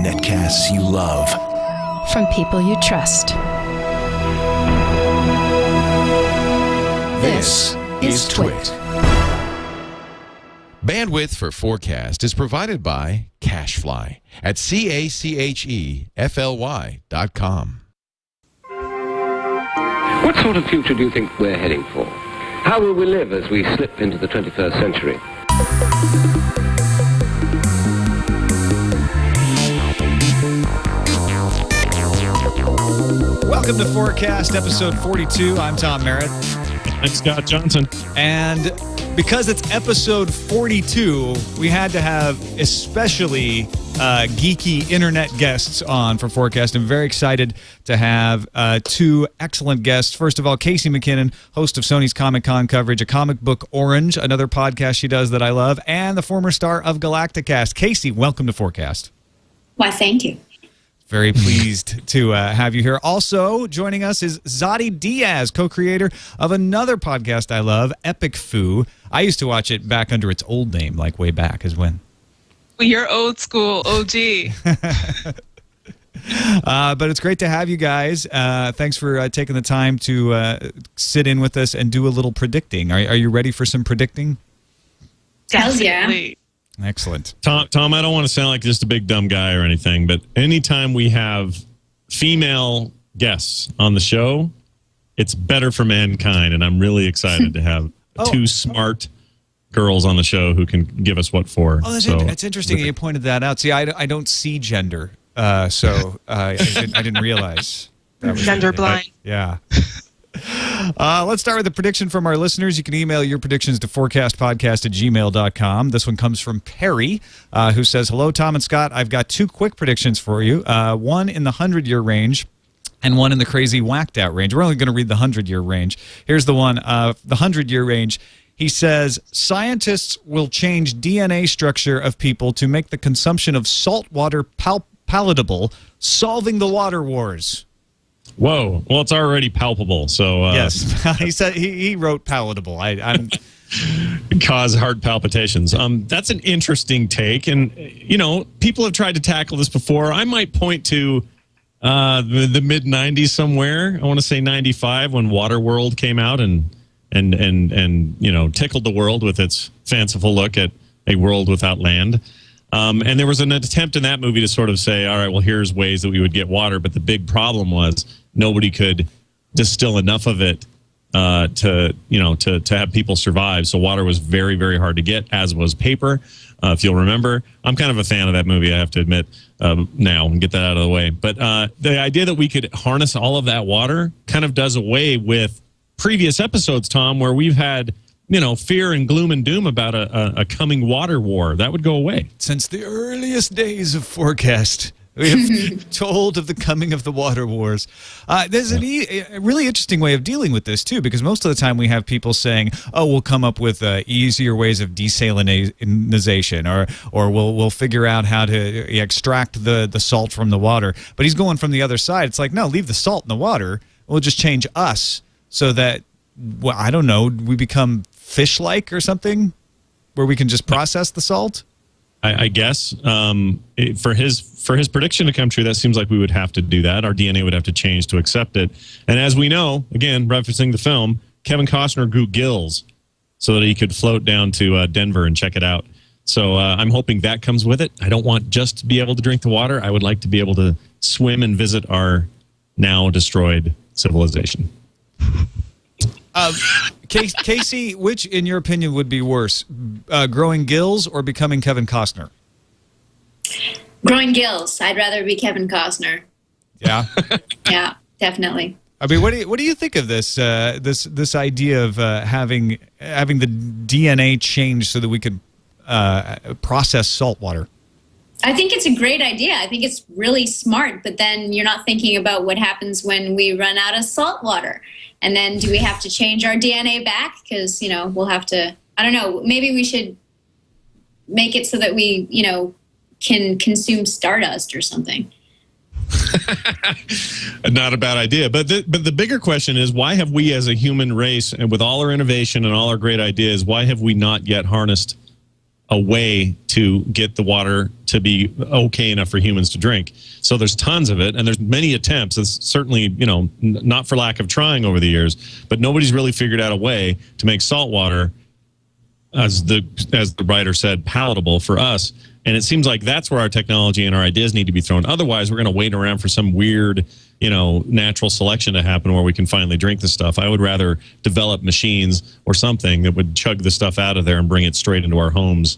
Netcasts you love. From people you trust. This is Twit. Bandwidth for FourCast is provided by Cachefly at CACHEFLY.com. What sort of future do you think we're heading for? How will we live as we slip into the 21st century? Welcome to FourCast, episode 42. I'm Tom Merritt. I'm Scott Johnson. And because it's episode 42, we had to have especially geeky internet guests on for FourCast. I'm very excited to have two excellent guests. First of all, Casey McKinnon, host of Sony's Comic-Con coverage, A Comic Book Orange, another podcast she does that I love, and the former star of Galacticast. Casey, welcome to FourCast. Why, thank you. Very pleased to have you here. Also joining us is Zadi Diaz, co-creator of another podcast I love, Epic Foo. I used to watch it back under its old name, like way back as when. Well, you're old school, OG. But it's great to have you guys. Thanks for taking the time to sit in with us and do a little predicting. Are you ready for some predicting? Hells yeah. Excellent. Tom, I don't want to sound like just a big dumb guy or anything, but anytime we have female guests on the show, it's better for mankind, and I'm really excited to have two smart girls on the show who can give us what for. Oh, it's interesting that you pointed that out. See, I don't see gender, so I didn't realize. That was gender blind. Yeah. Let's start with a prediction from our listeners. You can email your predictions to fourcastpodcast@gmail.com. This one comes from Perry, who says, "Hello, Tom and Scott. I've got two quick predictions for you. One in the 100-year range and one in the crazy whacked-out range." We're only going to read the 100-year range. Here's the one, the 100-year range. He says, "Scientists will change DNA structure of people to make the consumption of salt water palatable, solving the water wars." Whoa! Well, it's already palpable. So yes, he said he wrote palatable. I'm cause heart palpitations. That's an interesting take, and people have tried to tackle this before. I might point to the mid '90s somewhere. I want to say '95 when Waterworld came out and tickled the world with its fanciful look at a world without land. And there was an attempt in that movie to sort of say, all right, well, here's ways that we would get water. But the big problem was nobody could distill enough of it to have people survive. So water was very, very hard to get, as was paper. If you'll remember, I'm kind of a fan of that movie, I have to admit, now, and get that out of the way. But the idea that we could harness all of that water kind of does away with previous episodes, Tom, where we've had fear and gloom and doom about a coming water war. That would go away. Since the earliest days of FourCast, we have told of the coming of the water wars. There's a really interesting way of dealing with this, too, because most of the time we have people saying, oh, we'll come up with easier ways of desalinization, or we'll figure out how to extract the salt from the water. But he's going from the other side. It's like, no, leave the salt in the water. We'll just change us so that, well, I don't know, we become fish-like or something, where we can just process the salt. I guess for his prediction to come true, that seems like we would have to do that. Our DNA would have to change to accept it. And as we know, again, referencing the film, Kevin Costner grew gills so that he could float down to Denver and check it out. So I'm hoping that comes with it. I don't want just to be able to drink the water. I would like to be able to swim and visit our now destroyed civilization. Casey, which, in your opinion, would be worse, growing gills or becoming Kevin Costner? Growing gills. I'd rather be Kevin Costner. Yeah? Yeah, definitely. I mean, what do you think of this this idea of having the DNA change so that we could process salt water? I think it's a great idea. I think it's really smart, but then you're not thinking about what happens when we run out of salt water. And then do we have to change our DNA back? Because, we'll have to, I don't know, maybe we should make it so that we, can consume stardust or something. Not a bad idea. But the bigger question is, why have we as a human race, and with all our innovation and all our great ideas, why have we not yet harnessed a way to get the water to be okay enough for humans to drink. So there's tons of it, and there's many attempts. It's certainly, not for lack of trying over the years, but nobody's really figured out a way to make salt water, as the writer said, palatable for us. And it seems like that's where our technology and our ideas need to be thrown. Otherwise, we're going to wait around for some weird, natural selection to happen where we can finally drink the stuff. I would rather develop machines or something that would chug the stuff out of there and bring it straight into our homes.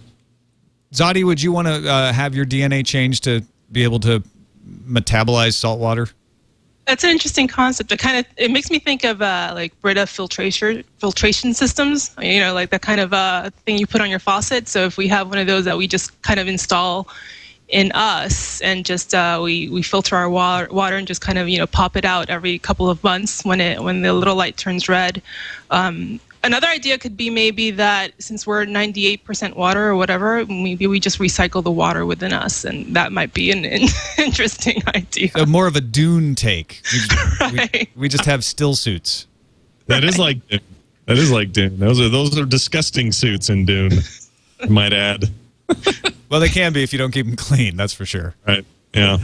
Zadi, would you want to have your DNA changed to be able to metabolize salt water? That's an interesting concept. It makes me think of like Brita filtration systems. Like that kind of thing you put on your faucet. So if we have one of those that we just kind of install in us and just we filter our water and just kind of pop it out every couple of months when the little light turns red. Another idea could be maybe that since we're 98% water or whatever, maybe we just recycle the water within us, and that might be an interesting idea. So more of a Dune take. Right. We just have still suits. That is like Dune. Those are disgusting suits in Dune, I might add. Well, they can be if you don't keep them clean, that's for sure. Right. Yeah.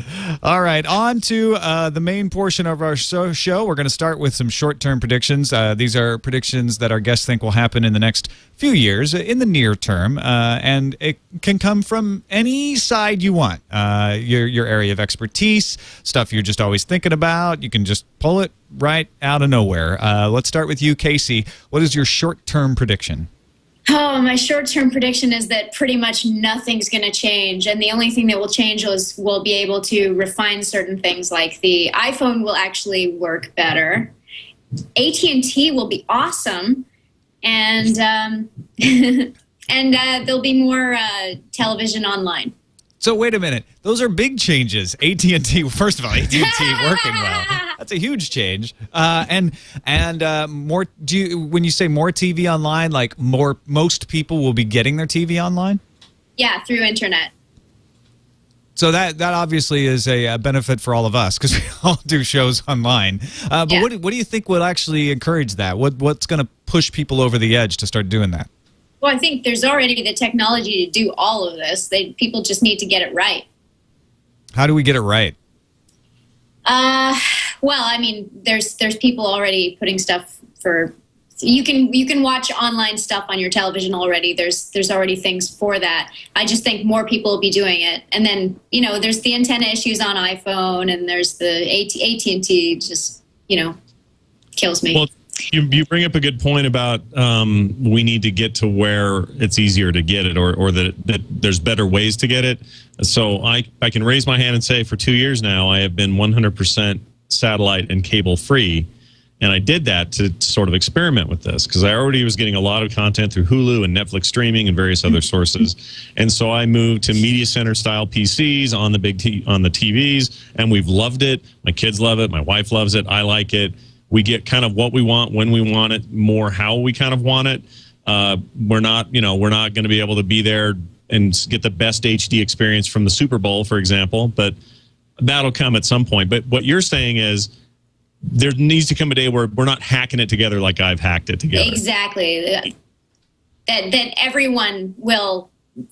All right, on to the main portion of our show. We're going to start with some short-term predictions. These are predictions that our guests think will happen in the next few years, in the near term, and it can come from any side you want. Your area of expertise, stuff you're just always thinking about. You can just pull it right out of nowhere. Let's start with you, Casey. What is your short-term prediction? Oh, my short-term prediction is that pretty much nothing's going to change. And the only thing that will change is we'll be able to refine certain things, like the iPhone will actually work better. AT&T will be awesome. And, and there'll be more television online. So wait a minute. Those are big changes. AT&T, first of all, AT&T working well. That's a huge change. And more. When you say more TV online, like most people will be getting their TV online? Yeah, through internet. So that obviously is a benefit for all of us because we all do shows online. But yeah. What do you think will actually encourage that? What's going to push people over the edge to start doing that? Well, I think there's already the technology to do all of this. People just need to get it right. How do we get it right? Well, I mean, there's people already putting stuff for. You can watch online stuff on your television already. There's already things for that. I just think more people will be doing it. And then there's the antenna issues on iPhone, and there's the AT&T. Just kills me. Well, you bring up a good point about we need to get to where it's easier to get it, or that there's better ways to get it. So I can raise my hand and say for 2 years now I have been 100% satellite and cable free, and I did that to sort of experiment with this because I already was getting a lot of content through Hulu and Netflix streaming and various other sources. And so I moved to media center style PCs on the on the TVs, and we've loved it. My kids love it. My wife loves it. I like it. We get kind of what we want when we want it, more how we kind of want it. We're not going to be able to be there and get the best HD experience from the Super Bowl, for example, but that'll come at some point. But what you're saying is there needs to come a day where we're not hacking it together like I've hacked it together. Exactly. That everyone will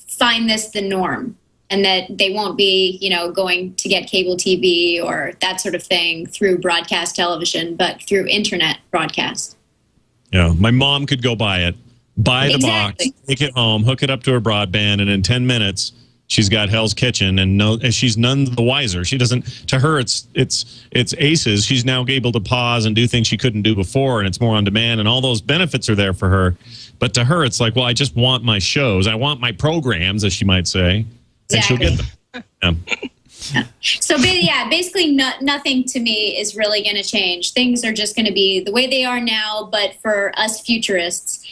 find this the norm, and that they won't be, going to get cable TV or that sort of thing through broadcast television, but through internet broadcast. Yeah, my mom could go buy the box, take it home, hook it up to her broadband, and in 10 minutes, she's got Hell's Kitchen, and she's none the wiser. She doesn't. To her, it's aces. She's now able to pause and do things she couldn't do before, and it's more on demand, and all those benefits are there for her. But to her, it's like, well, I just want my shows. I want my programs, as she might say. And she'll get them. Yeah. So, yeah, basically nothing to me is really going to change. Things are just going to be the way they are now, but for us futurists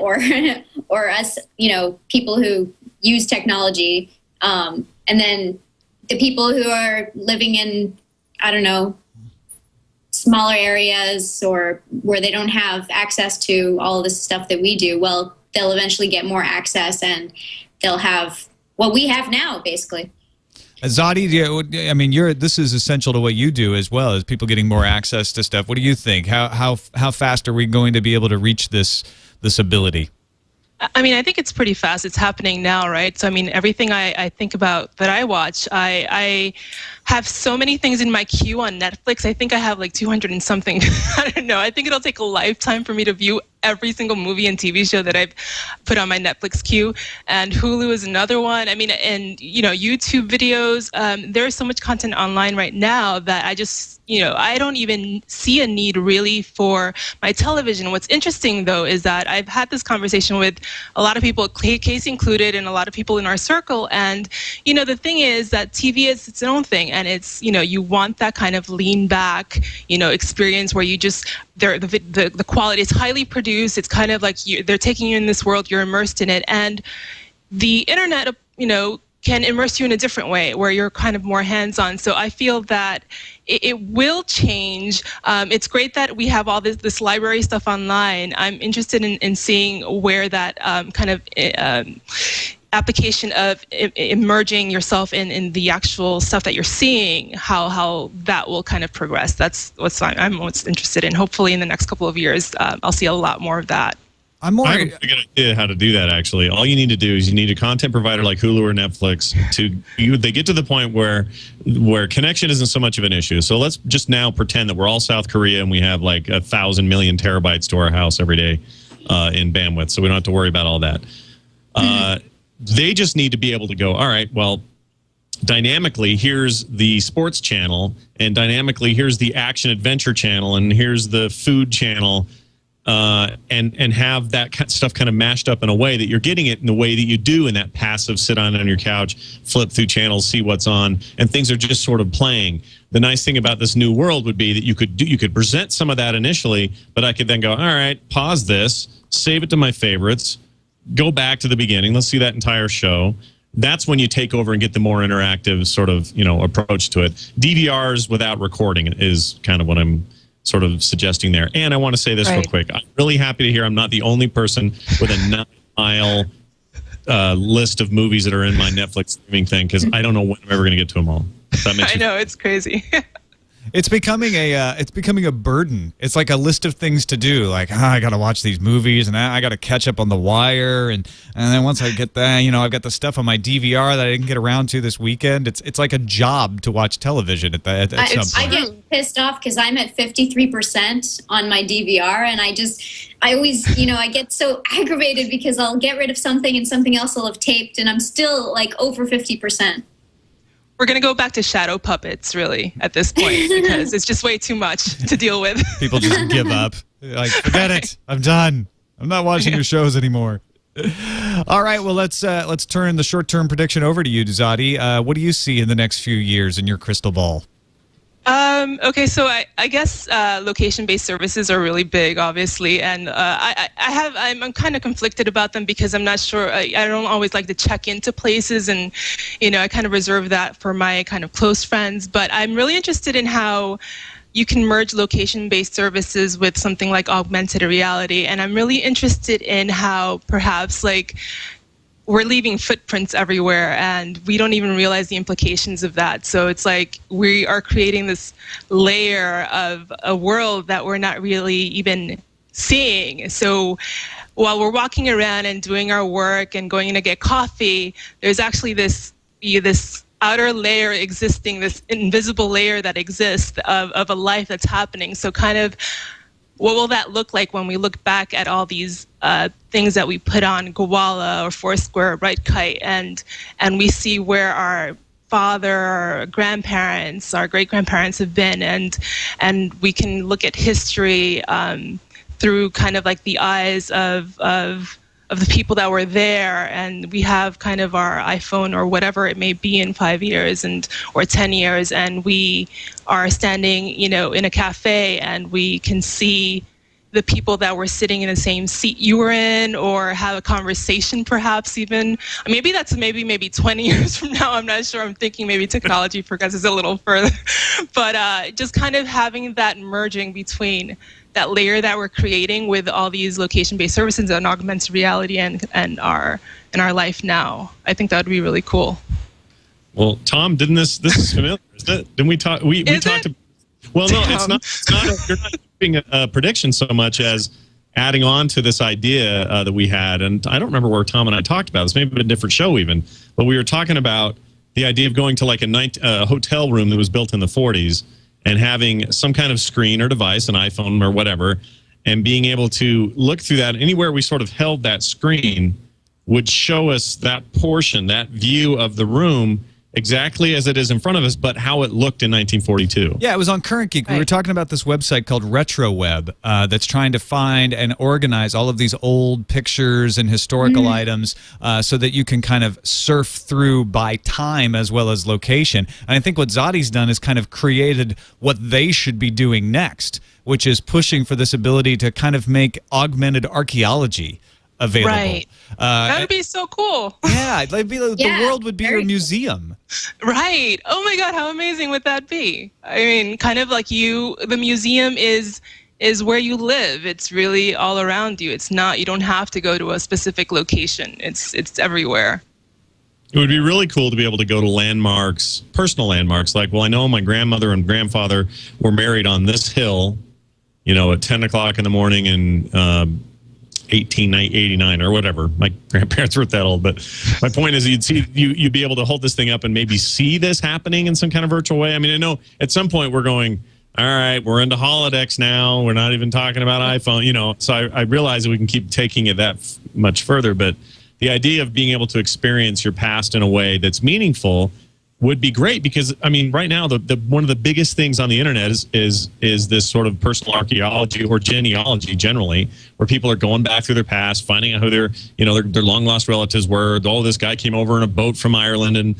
or us, people who use technology, and then the people who are living in, I don't know, smaller areas or where they don't have access to all this stuff that we do, well, they'll eventually get more access and they'll have what we have now, basically. Zadi, this is essential to what you do as well, as people getting more access to stuff. What do you think? How fast are we going to be able to reach this ability? I mean, I think it's pretty fast. It's happening now, right? So, I mean, everything I think about that I watch, I have so many things in my queue on Netflix. I think I have like 200 and something. I don't know. I think it'll take a lifetime for me to view every single movie and TV show that I've put on my Netflix queue. And Hulu is another one. I mean, and, you know, YouTube videos. There's so much content online right now that I just, you know, I don't even see a need really for my television. What's interesting, though, is that I've had this conversation with a lot of people, Casey included, and a lot of people in our circle. And, you know, the thing is that TV is its own thing. And it's, you know, you want that kind of lean back, you know, experience where you just, the quality is highly produced. It's kind of like they're taking you in this world, you're immersed in it. And the internet, you know, can immerse you in a different way where you're kind of more hands-on. So I feel that it will change. It's great that we have all this library stuff online. I'm interested in seeing where that kind of application of immersing yourself in the actual stuff that you're seeing, how that will kind of progress. That's what I'm most interested in. Hopefully in the next couple of years, I'll see a lot more of that. I have a good idea how to do that, actually. All you need to do is you need a content provider like Hulu or Netflix. They get to the point where connection isn't so much of an issue. So let's just now pretend that we're all South Korea and we have like 1,000 million terabytes to our house every day in bandwidth. So we don't have to worry about all that. They just need to be able to go, all right, well, dynamically, here's the sports channel, and dynamically, here's the action adventure channel, and here's the food channel, and have that stuff kind of mashed up in a way that you're getting it in the way that you do in that passive sit on your couch, flip through channels, see what's on, and things are just sort of playing. The nice thing about this new world would be that you could present some of that initially, but I could then go, all right, pause this, save it to my favorites, go back to the beginning. Let's see that entire show. That's when you take over and get the more interactive sort of, you know, approach to it. DVRs without recording is kind of what I'm sort of suggesting there. And I want to say this real quick. I'm really happy to hear I'm not the only person with a 9-mile list of movies that are in my Netflix streaming thing, because I don't know when I'm ever going to get to them all. That makes I know, it's crazy. It's becoming a burden. It's like a list of things to do. Like, I got to watch these movies, and I got to catch up on The Wire, and then once I get that, you know, I've got the stuff on my DVR that I didn't get around to this weekend. It's like a job to watch television at some point. I get pissed off because I'm at 53% on my DVR, and I always, you know, I get so aggravated because I'll get rid of something and something else will have taped, and I'm still like over 50%. We're going to go back to shadow puppets, really, at this point, because it's just way too much to deal with. People just give up. Like, forget it. I'm done. I'm not watching your shows anymore. All right, well, let's turn the short-term prediction over to you, Zadi. What do you see in the next few years in your crystal ball? Okay, so I guess location-based services are really big, obviously, and I'm kind of conflicted about them because I'm not sure. I don't always like to check into places, and you know, I kind of reserve that for my kind of close friends. But I'm really interested in how you can merge location-based services with something like augmented reality, and I'm really interested in how perhaps like we're leaving footprints everywhere and we don't even realize the implications of that. So it's like we are creating this layer of a world that we're not really even seeing. So while we're walking around and doing our work and going in to get coffee, there's actually this outer layer existing, this invisible layer that exists of a life that's happening. So kind of what will that look like when we look back at all these things that we put on Gowalla or Foursquare or Bright Kite, and we see where our father, our grandparents, our great-grandparents have been, and we can look at history through kind of like the eyes of the people that were there, and we have kind of our iPhone or whatever it may be in 5 years or 10 years, and we are standing, you know, in a cafe and we can see the people that were sitting in the same seat you were in, or have a conversation perhaps even. Maybe that's maybe 20 years from now, I'm not sure. I'm thinking maybe technology progresses a little further. But just kind of having that merging between that layer that we're creating with all these location-based services and augmented reality and our life now. I think that would be really cool. Well, Tom, this is familiar, isn't it? Didn't we talk? We talked. Well, no, it's not. You're not doing a prediction so much as adding on to this idea that we had, and I don't remember where Tom and I talked about this, maybe a different show even, but we were talking about the idea of going to like a hotel room that was built in the 40s and having some kind of screen or device, an iPhone or whatever, and being able to look through that. Anywhere we sort of held that screen would show us that portion, that view of the room, exactly as it is in front of us, but how it looked in 1942. Yeah, it was on Current Geek. We were talking about this website called RetroWeb that's trying to find and organize all of these old pictures and historical items so that you can kind of surf through by time as well as location. And I think what Zadi's done is kind of created what they should be doing next, which is pushing for this ability to kind of make augmented archaeology available. Right. That would be so cool. Yeah, the world would be your museum. Right. Oh my God, how amazing would that be? I mean, kind of like the museum is where you live. It's really all around you. It's not, you don't have to go to a specific location. It's everywhere. It would be really cool to be able to go to landmarks, personal landmarks, like, well, I know my grandmother and grandfather were married on this hill, at 10 o'clock in the morning in 1889 or whatever. My grandparents weren't that old, but my point is you'd be able to hold this thing up and maybe see this happening in some kind of virtual way. I mean, I know at some point we're going, all right, we're into holodecks now. We're not even talking about iPhone, so I realize that we can keep taking it that much further, but the idea of being able to experience your past in a way that's meaningful would be great, because I mean, right now the one of the biggest things on the internet is this sort of personal archaeology or genealogy generally, where people are going back through their past, finding out who their long lost relatives were. Oh, this guy came over in a boat from Ireland in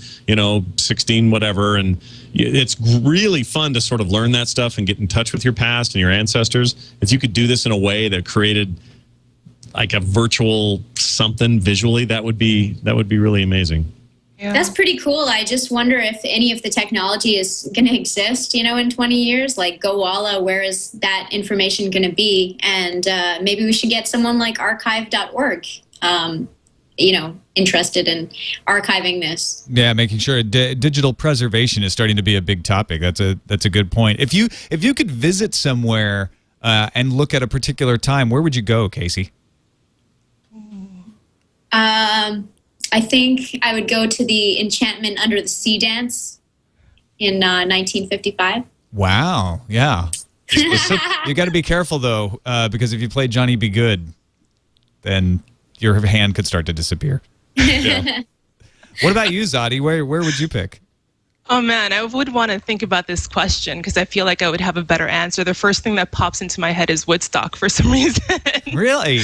16 whatever, and it's really fun to sort of learn that stuff and get in touch with your past and your ancestors. If you could do this in a way that created like a virtual something visually, that would be really amazing. Yeah. That's pretty cool. I just wonder if any of the technology is going to exist, in 20 years. Like Gowalla, where is that information going to be? And maybe we should get someone like archive.org, interested in archiving this. Yeah, making sure digital preservation is starting to be a big topic. That's a good point. If you could visit somewhere and look at a particular time, where would you go, Casey? I think I would go to the Enchantment Under the Sea dance in 1955. Wow, yeah. You got to be careful, though, because if you play Johnny Be Good, then your hand could start to disappear. Yeah. What about you, Zadi? Where would you pick? Oh, man, I would want to think about this question because I feel like I would have a better answer. The first thing that pops into my head is Woodstock for some reason. Really?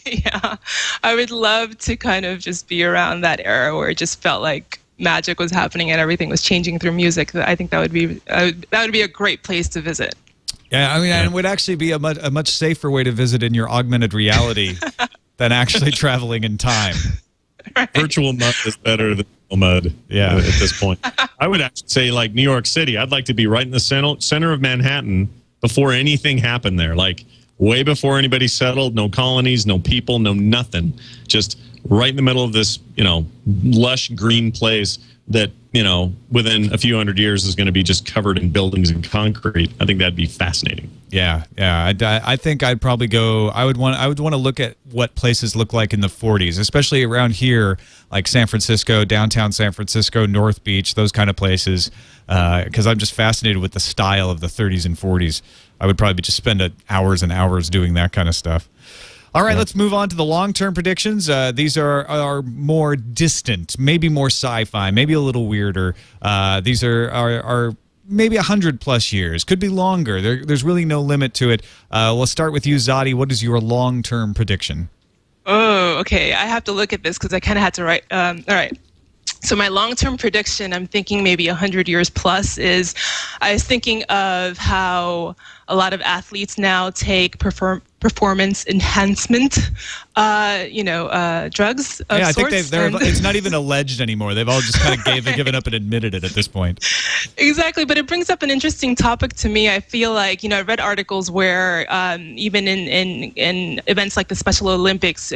Yeah. I would love to kind of just be around that era where it just felt like magic was happening and everything was changing through music. I think that would be a great place to visit. Yeah, I mean, it would actually be a much safer way to visit in your augmented reality than actually traveling in time. Right. Virtual mud is better than real mud. Yeah. At this point, I would actually say like New York City. I'd like to be right in the center of Manhattan before anything happened there. Like way before anybody settled. No colonies, no people, no nothing. Just right in the middle of this, lush green place that within a few hundred years is going to be just covered in buildings and concrete. I think that'd be fascinating. Yeah. I think I'd probably go. I would want to look at what places look like in the 40s, especially around here, like San Francisco, downtown San Francisco, North Beach, those kind of places, because I'm just fascinated with the style of the 30s and 40s. I would probably just spend hours and hours doing that kind of stuff. All right, let's move on to the long-term predictions. These are more distant, maybe more sci-fi, maybe a little weirder. These are maybe 100+ years, could be longer. There's really no limit to it. Let's start with you, Zadi. What is your long-term prediction? Oh, okay. I have to look at this because I kind of had to write. All right. So my long-term prediction, I'm thinking maybe 100 years plus, is I was thinking of how a lot of athletes now take performance enhancement, drugs of I sorts. think it's not even alleged anymore. They've all just kind of given up and admitted it at this point. Exactly, but it brings up an interesting topic to me. I feel like, I read articles where even in events like the Special Olympics,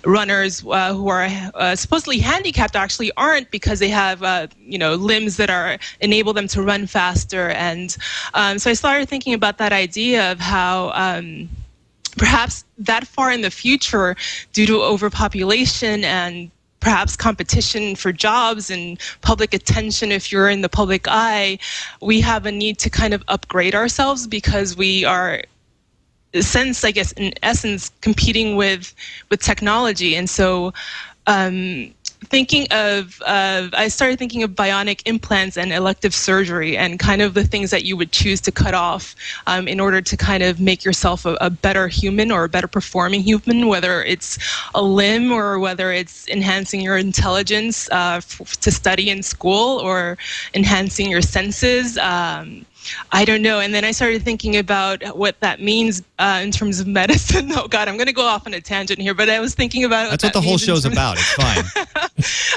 runners who are supposedly handicapped actually aren't, because they have, limbs that enable them to run faster. And so I started thinking about that idea of how perhaps that far in the future, due to overpopulation and perhaps competition for jobs and public attention, if you're in the public eye, we have a need to kind of upgrade ourselves because we are, in essence, competing with technology. And so I started thinking of bionic implants and elective surgery and kind of the things that you would choose to cut off in order to kind of make yourself a better human or a better performing human, whether it's a limb or whether it's enhancing your intelligence to study in school or enhancing your senses. I don't know. And then I started thinking about what that means in terms of medicine. Oh, God, I'm going to go off on a tangent here, but I was thinking about That's what the whole show's about. It's fine.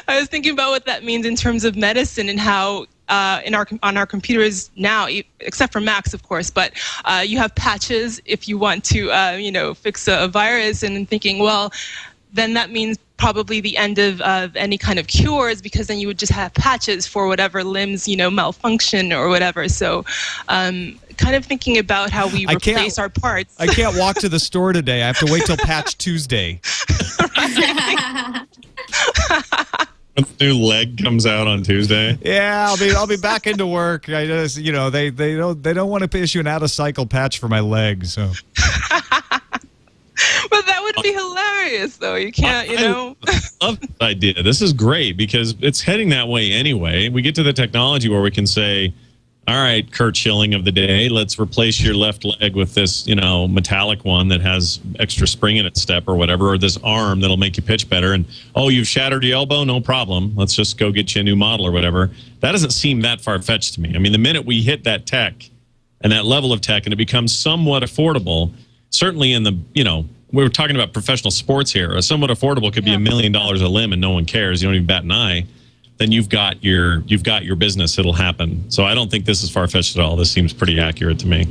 I was thinking about what that means in terms of medicine and how on our computers now, except for Macs, of course, but you have patches if you want to, fix a virus, and thinking, well, then that means probably the end of any kind of cures, because then you would just have patches for whatever limbs, malfunction or whatever. So kind of thinking about how we replace our parts. I can't walk to the store today. I have to wait till Patch Tuesday. When the new leg comes out on Tuesday. Yeah, I'll be back into work. I just, they don't want to issue an out of cycle patch for my leg, so. But that would be hilarious, though. You can't, I love this idea. This is great because it's heading that way anyway. We get to the technology where we can say, all right, Kurt Schilling of the day, let's replace your left leg with this, metallic one that has extra spring in its step or whatever, or this arm that'll make you pitch better. And, oh, you've shattered your elbow? No problem. Let's just go get you a new model or whatever. That doesn't seem that far-fetched to me. I mean, the minute we hit that tech and that level of tech and it becomes somewhat affordable, certainly in the, we were talking about professional sports here. Somewhat affordable could be $1 million a limb and no one cares. You don't even bat an eye. Then you've got your business. It'll happen. So I don't think this is far-fetched at all. This seems pretty accurate to me.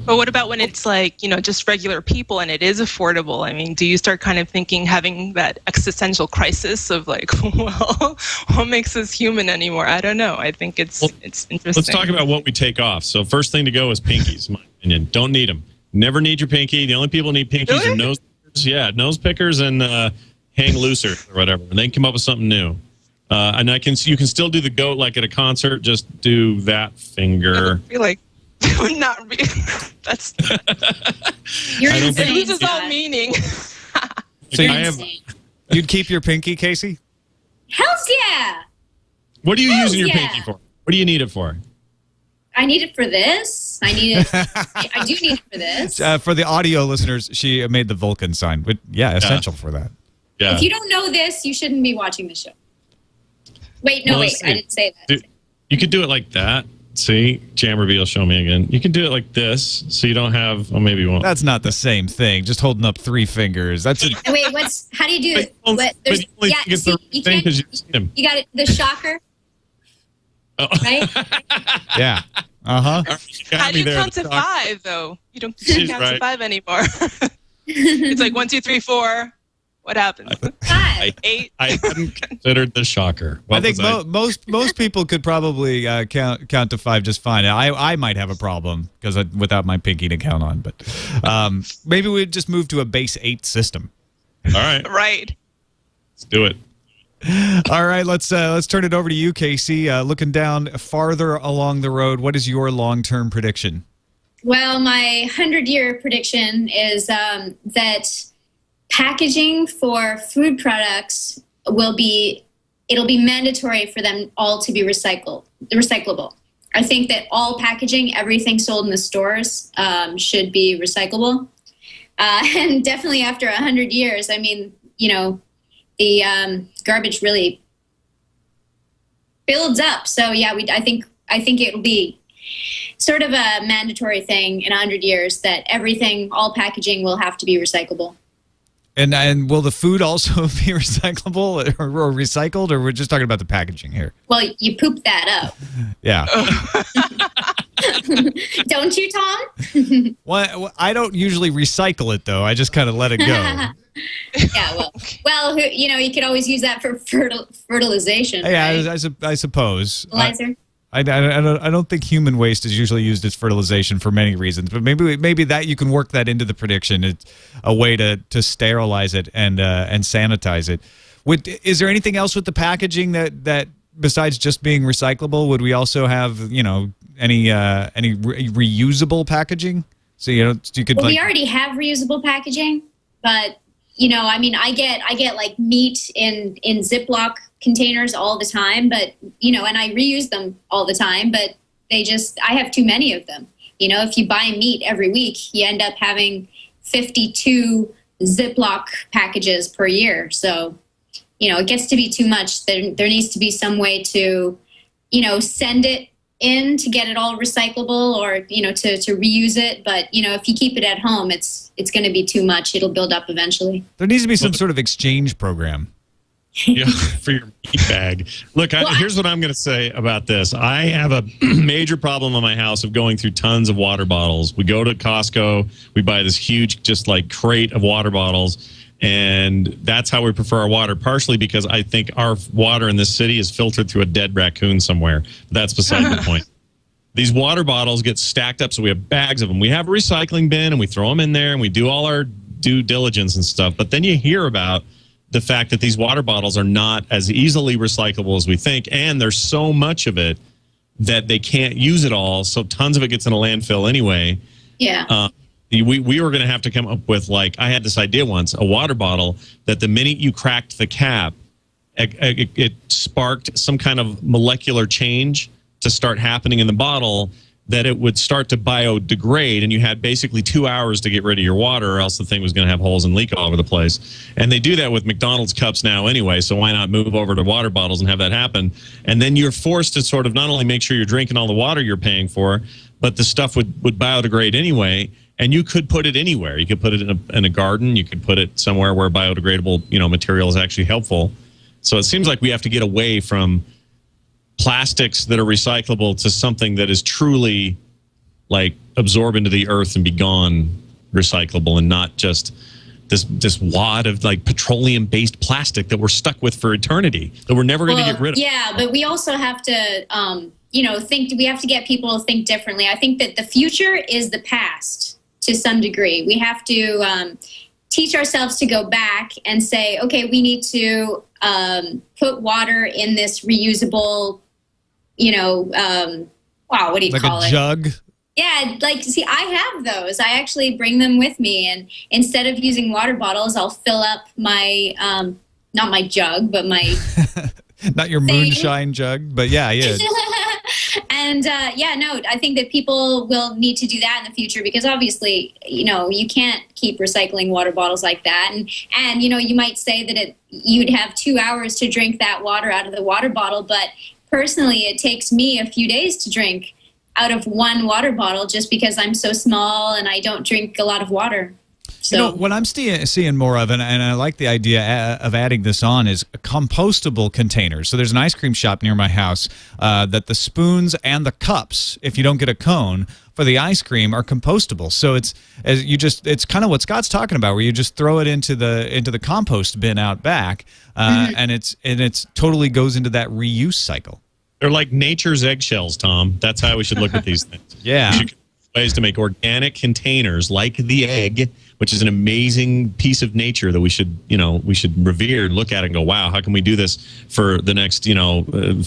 But what about when it's like, just regular people and it is affordable? I mean, do you start kind of having that existential crisis of like, well, what makes us human anymore? I don't know. I think it's interesting. Let's talk about what we take off. So first thing to go is pinkies, in my opinion. Don't need them. Never need your pinky. The only people who need pinkies are nose pickers. Yeah, nose pickers and hang loosers or whatever. And they can come up with something new. And you can still do the goat like at a concert. Just do that finger. I feel like not really. That's. It loses all meaning. So you'd keep your pinky, Casey? Hells yeah! What are you using your pinky for? What do you need it for? I need it for this. I do need it for this. For the audio listeners, she made the Vulcan sign. But essential for that. Yeah. If you don't know this, you shouldn't be watching the show. Wait, I didn't say that. You could do it like that. See, Jam Reveal, show me again. You can do it like this, so you don't have. Oh, maybe you won't. That's not the same thing. Just holding up 3 fingers. That's. Wait, how do you do it? You can't. You got it. The shocker. Oh. Right? Yeah. Uh-huh. How do you count to 5, though? You don't count to 5 anymore. It's like 1, 2, 3, 4. What happens? 5. 8. I hadn't considered the shocker. I think most people could probably count to 5 just fine. I might have a problem because without my pinky to count on, but maybe we'd just move to a base 8 system. All right. Right. Let's do it. All right, let's turn it over to you, Casey. Looking down farther along the road, what is your long-term prediction? Well, my 100-year prediction is that packaging for food products it'll be mandatory for them all to be recyclable. I think that all packaging, everything sold in the stores, should be recyclable. And definitely after 100 years, I mean, the garbage really builds up. So yeah, I think it'll be sort of a mandatory thing in 100 years that all packaging will have to be recyclable. And will the food also be recyclable or recycled, or we're just talking about the packaging here? Well, you poop that up. Yeah. Don't you, Tom? Well, I don't usually recycle it, though. I just kind of let it go. Yeah, well, you could always use that for fertilization. Yeah, right? I suppose. Fertilizer. I don't think human waste is usually used as fertilization for many reasons, but maybe that you can work that into the prediction. It's a way to sterilize it and sanitize it. Is there anything else with the packaging that besides just being recyclable? Would we also have any reusable packaging? So you could. Well, we already have reusable packaging, but I get like meat in Ziploc containers all the time, but and I reuse them all the time, but I have too many of them. If you buy meat every week, you end up having 52 Ziploc packages per year. So, it gets to be too much. There needs to be some way to, send it in to get it all recyclable or, to reuse it. But, if you keep it at home, it's going to be too much. It'll build up eventually. There needs to be some sort of exchange program. Yeah, for your meat bag. Look, here's what I'm going to say about this. I have a major problem in my house of going through tons of water bottles. We go to Costco, we buy this huge, just like crate of water bottles, and that's how we prefer our water, partially because I think our water in this city is filtered through a dead raccoon somewhere. That's beside the point. These water bottles get stacked up, so we have bags of them. We have a recycling bin, and we throw them in there, and we do all our due diligence and stuff. But then you hear about the fact that these water bottles are not as easily recyclable as we think, and there's so much of it that they can't use it all, so tons of it gets in a landfill anyway. Yeah. We were going to have to come up with, I had this idea once, a water bottle that the minute you cracked the cap, it sparked some kind of molecular change to start happening in the bottle, that it would start to biodegrade, and you had basically 2 hours to get rid of your water, or else the thing was going to have holes and leak all over the place. And they do that with McDonald's cups now anyway, so why not move over to water bottles and have that happen? And then you're forced to sort of not only make sure you're drinking all the water you're paying for, but the stuff would biodegrade anyway, and you could put it anywhere. You could put it in a garden, you could put it somewhere where biodegradable material is actually helpful. So it seems like we have to get away from plastics that are recyclable to something that is truly absorb into the earth and be gone recyclable, and not just this wad of petroleum-based plastic that we're stuck with for eternity that we're never going to get rid of. Yeah, but we also have to think. We have to get people to think differently. I think that the future is the past to some degree. We have to teach ourselves to go back and say, okay, we need to put water in this reusable, what do you call it? Like a jug? Yeah, see, I have those. I actually bring them with me, and instead of using water bottles, I'll fill up my, not my jug, but my... Not your moonshine jug, but yeah. And I think that people will need to do that in the future, because obviously, you can't keep recycling water bottles like that. And you might say that you'd have 2 hours to drink that water out of the water bottle, but personally, it takes me a few days to drink out of one water bottle, just because I'm so small and I don't drink a lot of water. So what I'm seeing more of, and I like the idea of adding this on, is compostable containers. So there's an ice cream shop near my house that the spoons and the cups, if you don't get a cone for the ice cream, are compostable. So it's kind of what Scott's talking about, where you just throw it into the compost bin out back, and it's totally goes into that reuse cycle. They're like nature's eggshells, Tom. That's how we should look at these things. Yeah. Ways to make organic containers like the egg, which is an amazing piece of nature that we should revere and look at and go, wow, how can we do this for the next,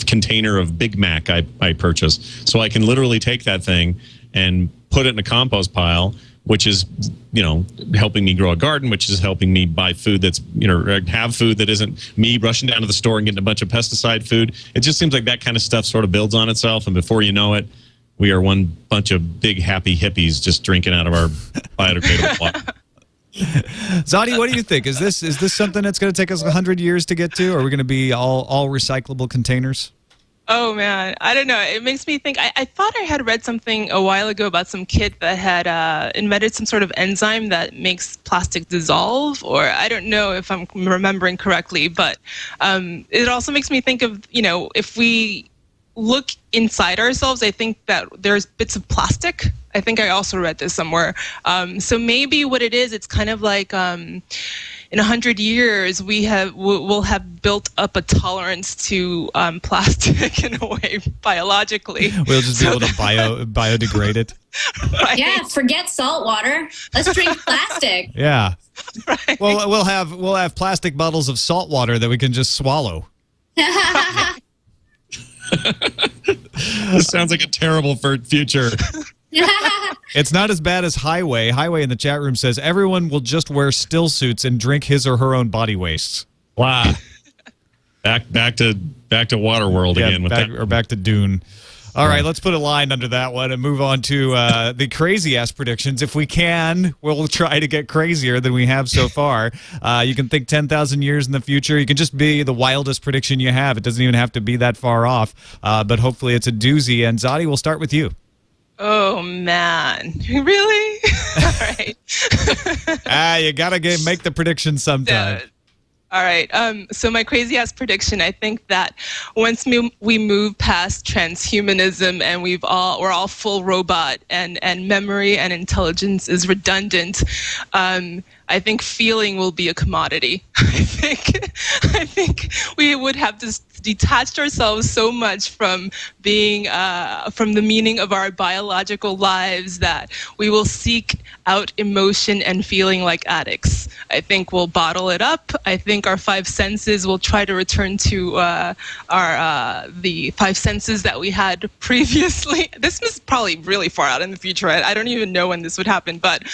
container of Big Mac I purchase? So I can literally take that thing and put it in a compost pile, which is, helping me grow a garden, which is helping me buy food that's, have food that isn't me rushing down to the store and getting a bunch of pesticide food. It just seems like that kind of stuff sort of builds on itself, and before you know it, we are one bunch of big happy hippies just drinking out of our biodegradable water. Zadi, what do you think? Is this something that's going to take us 100 years to get to? Or are we going to be all recyclable containers? Oh, man. I don't know. It makes me think. I thought I had read something a while ago about some kid that had invented some sort of enzyme that makes plastic dissolve, or I don't know if I'm remembering correctly, but it also makes me think of, if we look inside ourselves, I think that there's bits of plastic. I think I also read this somewhere. So maybe what it is, it's kind of like, in 100 years we'll have built up a tolerance to plastic in a way biologically. We'll just be able to biodegrade it. Right? Yeah, forget salt water. Let's drink plastic. Yeah. Right. Well, we'll have plastic bottles of salt water that we can just swallow. This sounds like a terrible future. It's not as bad as Highway. Highway in the chat room says everyone will just wear still suits and drink his or her own body wastes. Wow. Back to Waterworld again with that. Or back to Dune. All right, let's put a line under that one and move on to the crazy-ass predictions. If we can, we'll try to get crazier than we have so far. You can think 10,000 years in the future. You can just be the wildest prediction you have. It doesn't even have to be that far off, but hopefully it's a doozy. And Zadi, we'll start with you. Oh, man. Really? All right. You got to make the prediction sometime. All right. So my crazy ass prediction, I think that once we move past transhumanism and we're all full robot and memory and intelligence is redundant, I think feeling will be a commodity. I think we would have detached ourselves so much from being from the meaning of our biological lives that we will seek out emotion and feeling like addicts. I think we'll bottle it up. I think our five senses will try to return to the five senses that we had previously. This was probably really far out in the future. I don't even know when this would happen, but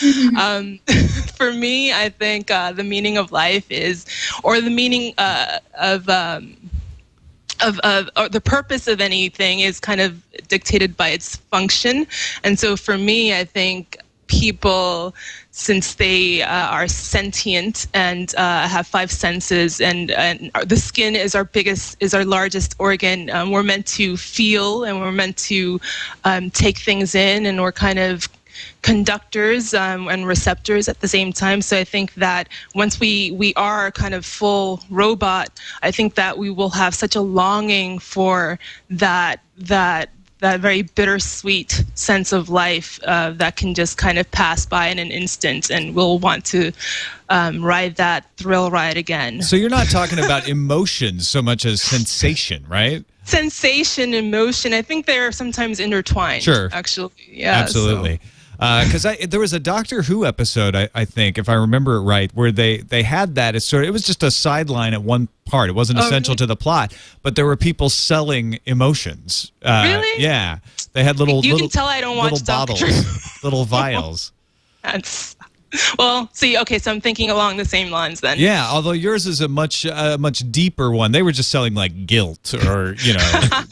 for me, I think the meaning of life is, or the meaning of the purpose of anything is kind of dictated by its function. And so for me, I think people, since they are sentient and have five senses, and the skin is our largest organ, we're meant to feel and we're meant to take things in, and we're kind of conductors and receptors at the same time. So I think that once we are kind of full robot, I think that we will have such a longing for that very bittersweet sense of life that can just kind of pass by in an instant, and we'll want to ride that thrill ride again. So you're not talking about emotions so much as sensation, right? Sensation, emotion, I think they're sometimes intertwined. Sure. Actually, yeah. Absolutely. Because there was a Doctor Who episode, I think, if I remember it right, where they had that as it was just a sideline at one part. It wasn't essential to the plot, but there were people selling emotions. Really? Yeah, they had little. You can tell I don't watch bottles, little vials. Well, see, okay, so I'm thinking along the same lines then. Yeah, although yours is a much deeper one. They were just selling like guilt or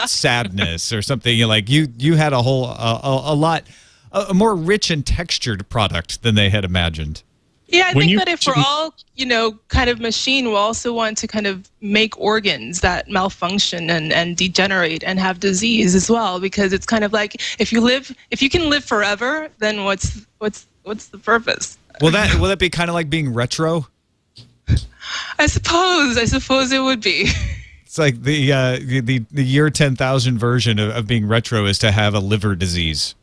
sadness or something. You had a whole a lot. A more rich and textured product than they had imagined. Yeah, I think that if we're all, kind of machine, we'll also want to kind of make organs that malfunction and degenerate and have disease as well, because it's kind of like if you can live forever, then what's the purpose? Will that be kind of like being retro? I suppose it would be. It's like the year 10,000 version of being retro is to have a liver disease.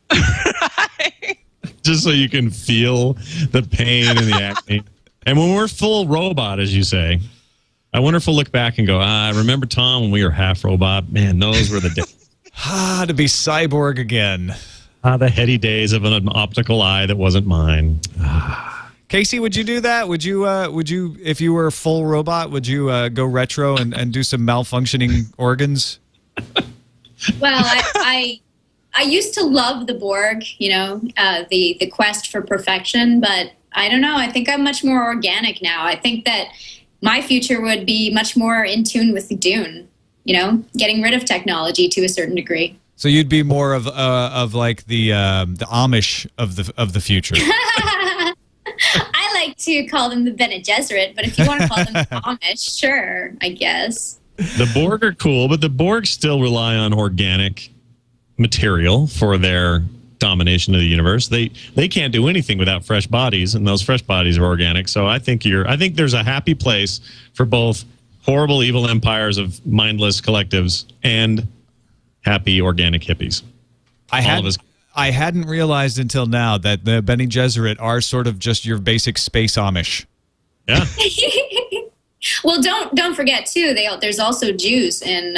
Just so you can feel the pain and the acne. And when we're full robot, as you say, I wonder if we'll look back and go, I remember, Tom, when we were half robot. Man, those were the days. To be cyborg again. The heady days of an optical eye that wasn't mine. Casey, would you do that? Would you, if you were a full robot, would you go retro and do some malfunctioning organs? Well, I used to love the Borg, the quest for perfection, but I don't know. I think I'm much more organic now. I think that my future would be much more in tune with the Dune, getting rid of technology to a certain degree. So you'd be more of like the Amish of the future. I like to call them the Bene Gesserit, but if you want to call them the Amish, sure, I guess. The Borg are cool, but the Borg still rely on organic material for their domination of the universe. They can't do anything without fresh bodies, and those fresh bodies are organic. So I think there's a happy place for both horrible evil empires of mindless collectives and happy organic hippies. I hadn't realized until now that the Bene Gesserit are sort of just your basic space Amish. Yeah. Well, don't forget too. There's also Jews in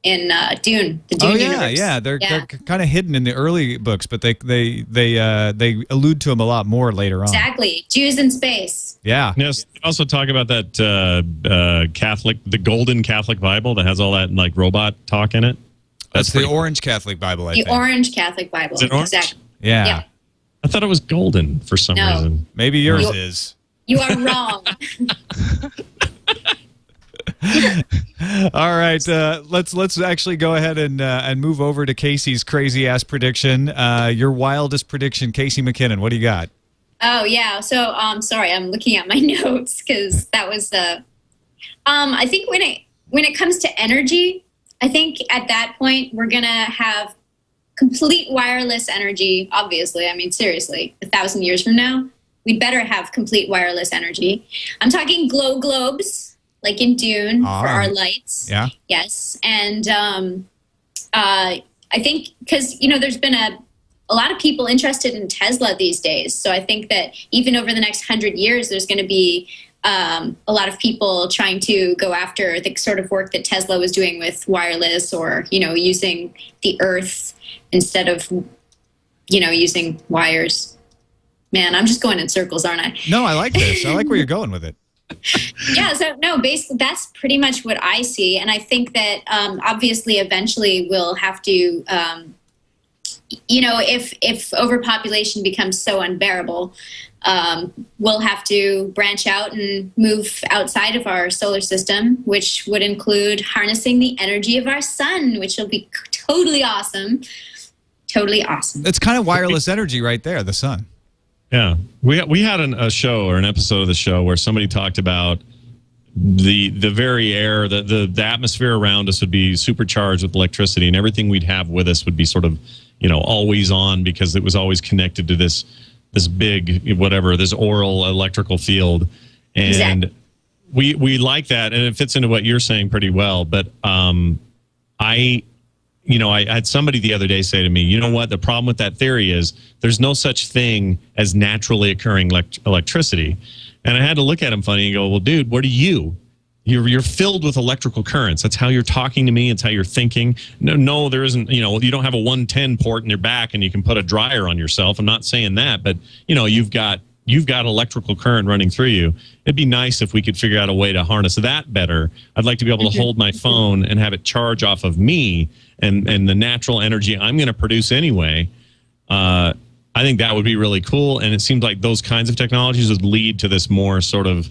Dune. The Dune universe. They're kind of hidden in the early books, but they allude to them a lot more later on. Exactly, Jews in space. Yeah. Yes. Also talk about that the Golden Catholic Bible that has all that like robot talk in it. That's the Orange Catholic Bible. I think. Orange Catholic Bible. Is it orange? Exactly. Yeah. I thought it was golden for some reason. Maybe yours is. You are wrong. All right, let's actually go ahead and move over to Casey's crazy ass prediction. Your wildest prediction, Casey McKinnon. What do you got? Oh yeah. So sorry, I'm looking at my notes because that was I think when it comes to energy, I think at that point we're gonna have complete wireless energy. Obviously, I mean seriously, 1,000 years from now, we'd better have complete wireless energy. I'm talking glow globes. Like in Dune for our lights. Yeah. Yes. And I think because, there's been a lot of people interested in Tesla these days. So I think that even over the next 100 years, there's going to be a lot of people trying to go after the sort of work that Tesla was doing with wireless or, using the earth instead of, using wires. Man, I'm just going in circles, aren't I? No, I like this. I like where you're going with it. Yeah, so no, basically that's pretty much what I see. And I think that obviously eventually we'll have to, if overpopulation becomes so unbearable, we'll have to branch out and move outside of our solar system, which would include harnessing the energy of our sun, which will be totally awesome. Totally awesome. It's kind of wireless energy right there, the sun. Yeah, we had a show or an episode of the show where somebody talked about the very air, the atmosphere around us would be supercharged with electricity, and everything we'd have with us would be sort of always on because it was always connected to this big this aural electrical field, and exactly. we like that, and it fits into what you're saying pretty well. But I had somebody the other day say to me, you know what, the problem with that theory is there's no such thing as naturally occurring electricity. And I had to look at him funny and go, well, dude, what are you? You're filled with electrical currents. That's how you're talking to me. It's how you're thinking. No, there isn't, you don't have a 110 port in your back and you can put a dryer on yourself. I'm not saying that, but, you've got electrical current running through you. It'd be nice if we could figure out a way to harness that better. I'd like to be able to hold my phone and have it charge off of me and the natural energy I'm going to produce anyway. I think that would be really cool. And it seems like those kinds of technologies would lead to this more sort of,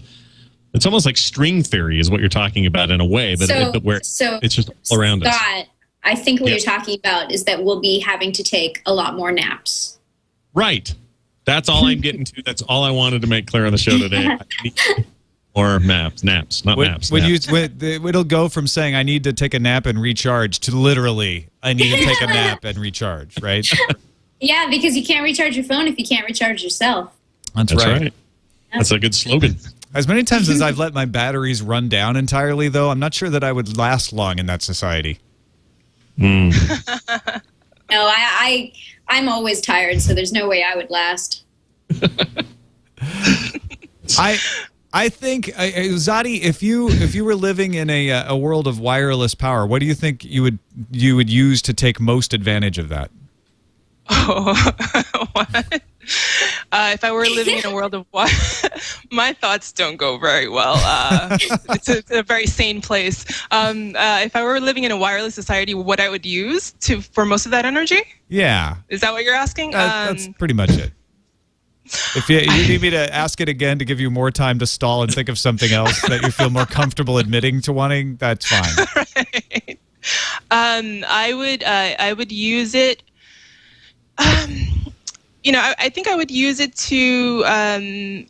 it's almost like string theory is what you're talking about in a way, but it's just all around us. Scott, I think what you're talking about is that we'll be having to take a lot more naps. Right. That's all I'm getting to. That's all I wanted to make clear on the show today. Or naps, not naps. It'll go from saying I need to take a nap and recharge to literally I need to take a nap and recharge, right? Yeah, because you can't recharge your phone if you can't recharge yourself. That's right. That's a good slogan. As many times as I've let my batteries run down entirely, though, I'm not sure that I would last long in that society. No, I'm always tired, so there's no way I would last. I think Zadi, if you were living in a world of wireless power, what do you think you would use to take most advantage of that? Oh, what? If I were living in a world of my thoughts don't go very well. It's a very sane place. If I were living in a wireless society, what I would use for most of that energy? Yeah. Is that what you're asking? That's pretty much it. If you need me to ask it again to give you more time to stall and think of something else that you feel more comfortable admitting to wanting, that's fine. Right. I would use it. I think I would use it to run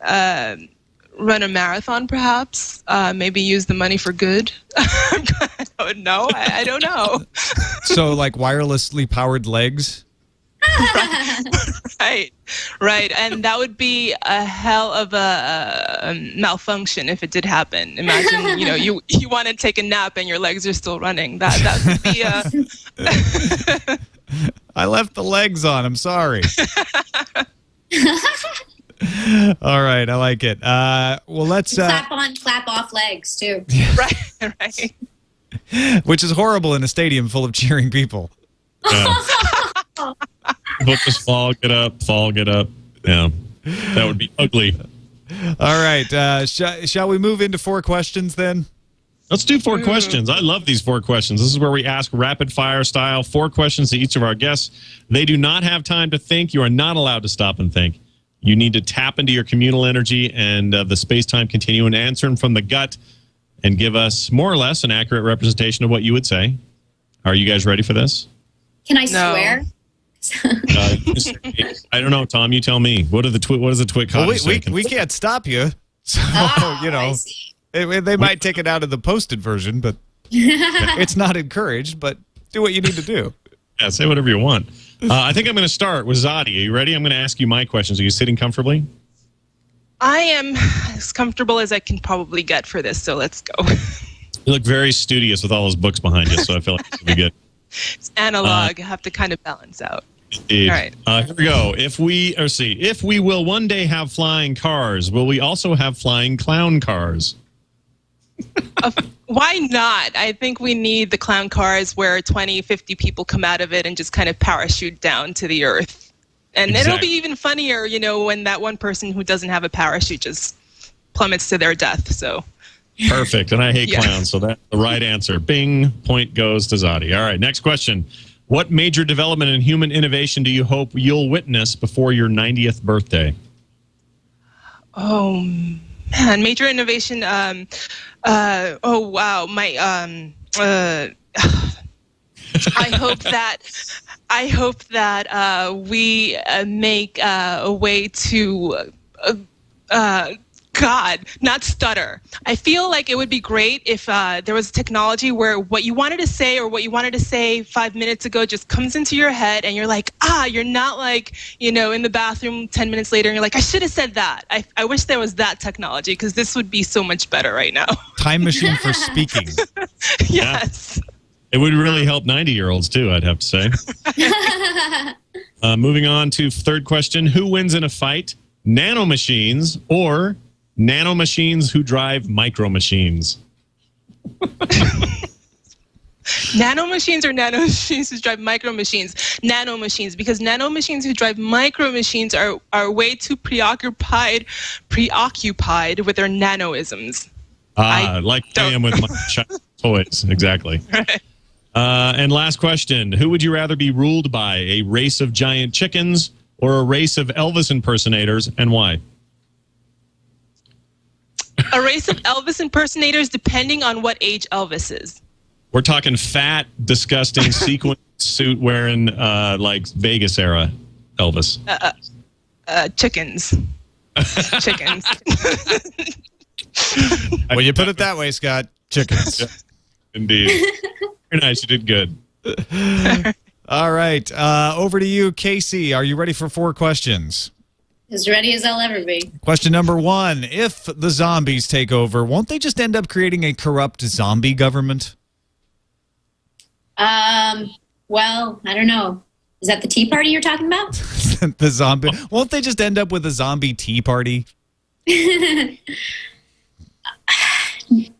a marathon, perhaps. Maybe use the money for good. I don't know. I don't know. So, like wirelessly powered legs? Right. And that would be a hell of a malfunction if it did happen. Imagine, you want to take a nap and your legs are still running. That would be I left the legs on. I'm sorry. All right, I like it. Well, let's clap on, clap off legs too. Right. Which is horrible in a stadium full of cheering people. Yeah. People just fall, get up, fall, get up. Yeah, that would be ugly. All right, shall we move into 4 questions then? Let's do 4 questions. I love these 4 questions. This is where we ask rapid fire style 4 questions to each of our guests. They do not have time to think. You are not allowed to stop and think. You need to tap into your communal energy and the space-time continuum and answer them from the gut and give us more or less an accurate representation of what you would say. Are you guys ready for this? Can I swear? I don't know, Tom. You tell me. What does the twit Well, we can't stop you. So, I see. They might take it out of the posted version, but it's not encouraged. But do what you need to do. Yeah, say whatever you want. I think I'm going to start with Zadi. Are you ready? I'm going to ask you my questions. Are you sitting comfortably? I am as comfortable as I can probably get for this, so let's go. You look very studious with all those books behind you, so I feel like this will be good. It's analog. I have to kind of balance out. Indeed. All right. Here we go. If we will one day have flying cars, will we also have flying clown cars? Why not? I think we need the clown cars where 20, 50 people come out of it and just kind of parachute down to the earth. And it'll be even funnier, when that one person who doesn't have a parachute just plummets to their death. So perfect. And I hate clowns, so that's the right answer. Bing, point goes to Zadi. All right, next question. What major development in human innovation do you hope you'll witness before your 90th birthday? Oh, man, major innovation. Oh, wow. I hope that we make a way to not stutter. I feel like it would be great if there was technology where what you wanted to say or what you wanted to say 5 minutes ago just comes into your head and you're like, you're not like, in the bathroom 10 minutes later and you're like, I should have said that. I wish there was that technology because this would be so much better right now. Time machine for speaking. Yes. Yeah. It would really help 90-year-olds too, I'd have to say. Moving on to 3rd question. Who wins in a fight? Nanomachines or nanomachines who drive micro machines? Nanomachines or nanomachines who drive micro machines? Nanomachines, because nanomachines who drive micro machines are way too preoccupied with their nanoisms. Like I am with my toys. Exactly. Right. And last question. Who would you rather be ruled by, a race of giant chickens or a race of Elvis impersonators, and why? A race of Elvis impersonators, depending on what age Elvis is. We're talking fat, disgusting, sequin suit wearing, like Vegas era Elvis. Chickens. Chickens. When you put it that way, Scott, chickens. Yeah, indeed. Very nice. You did good. All right. Over to you, Casey. Are you ready for 4 questions? As ready as I'll ever be. Question number 1. If the zombies take over, won't they just end up creating a corrupt zombie government? Well, I don't know. Is that the Tea Party you're talking about? The zombie. Won't they just end up with a zombie tea party?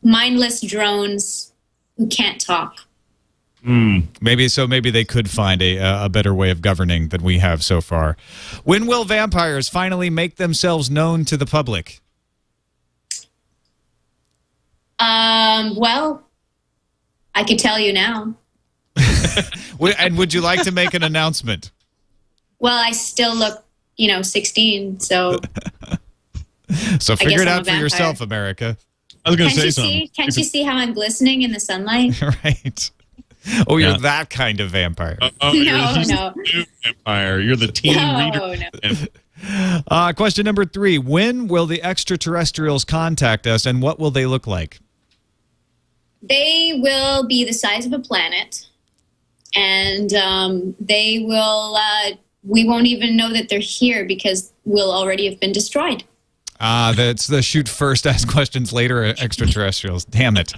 Mindless drones who can't talk. Maybe they could find a better way of governing than we have so far. When will vampires finally make themselves known to the public? Well, I could tell you now. And would you like to make an announcement? Well, I still look, 16, so... So figure it out for yourself, America. I was going to say something. Can't you see how I'm glistening in the sunlight? Right. Oh, you're that kind of vampire. No. Vampire. You're the teen reader. No. Question number 3. When will the extraterrestrials contact us, and what will they look like? They will be the size of a planet, and they will. We won't even know that they're here because we'll already have been destroyed. That's the shoot first, ask questions later extraterrestrials. Damn it.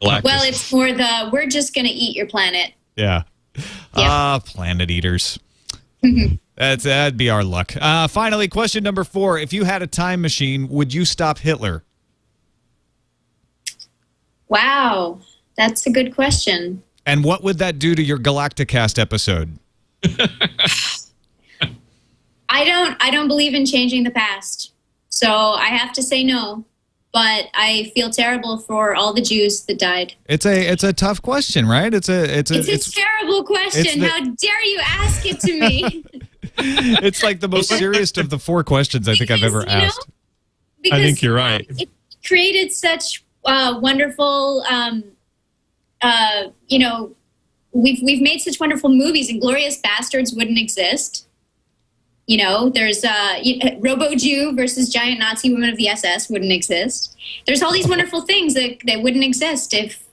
Well, it's more we're just going to eat your planet. Yeah. Planet eaters. That'd be our luck. Finally, question number 4. If you had a time machine, would you stop Hitler? Wow, that's a good question. And what would that do to your Galacticast episode? I don't believe in changing the past, so I have to say no. But I feel terrible for all the Jews that died. It's a tough question, right? It's a terrible question. How dare you ask it to me? It's like the most serious of the 4 questions I think I've ever asked. I think you're right. It created such wonderful, we've made such wonderful movies, and Glorious Bastards wouldn't exist. There's Robo-Jew versus Giant Nazi Women of the SS wouldn't exist. There's all these wonderful things that wouldn't exist if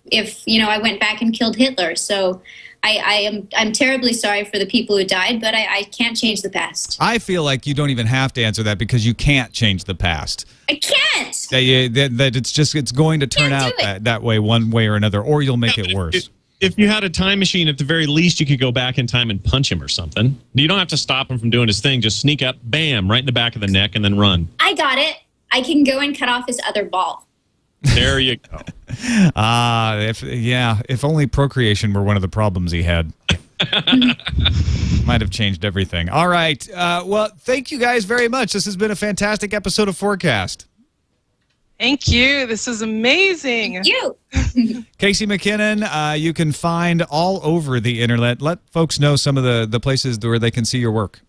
I went back and killed Hitler. So I'm terribly sorry for the people who died, but I can't change the past. I feel like you don't even have to answer that because you can't change the past. I can't. That it's going to turn out that way one way or another, or you'll make it worse. If you had a time machine, at the very least, you could go back in time and punch him or something. You don't have to stop him from doing his thing. Just sneak up, bam, right in the back of the neck, and then run. I got it. I can go and cut off his other ball. There you go. If only procreation were one of the problems he had. Might have changed everything. All right. Well, thank you guys very much. This has been a fantastic episode of FourCast. Thank you. This is amazing. Thank you. Casey McKinnon, you can find all over the internet. Let folks know some of the places where they can see your work.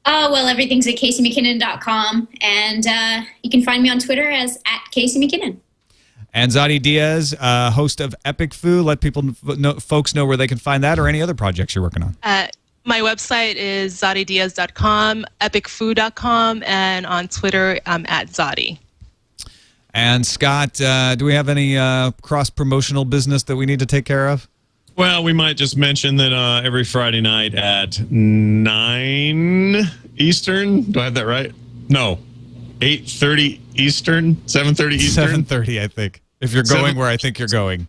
Well, everything's at CaseyMcKinnon.com, and you can find me on Twitter as @CaseyMcKinnon. And Zadi Diaz, host of Epic Foo. Let folks know where they can find that or any other projects you're working on. My website is ZadiDiaz.com, epicfoo.com, and on Twitter, I'm @Zadi. And Scott, do we have any cross-promotional business that we need to take care of? Well, we might just mention that every Friday night at 9 Eastern. Do I have that right? No. 8:30 Eastern? 7:30 Eastern? 7:30, I think. If you're going where I think you're going.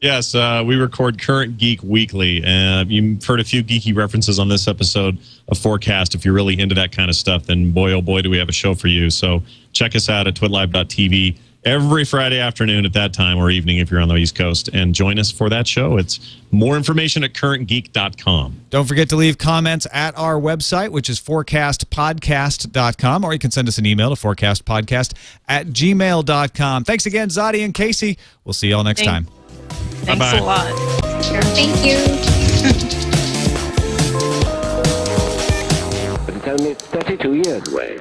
Yes, we record Current Geek Weekly. You've heard a few geeky references on this episode of FourCast. If you're really into that kind of stuff, then boy, oh boy, do we have a show for you. So check us out at twitlive.tv every Friday afternoon at that time, or evening if you're on the East Coast, and join us for that show. It's more information at currentgeek.com. Don't forget to leave comments at our website, which is fourcastpodcast.com, or you can send us an email to fourcastpodcast@gmail.com. Thanks again, Zadi and Casey. We'll see you all next time. Thanks Bye-bye. a lot. Thank you. But it's only 32 years away.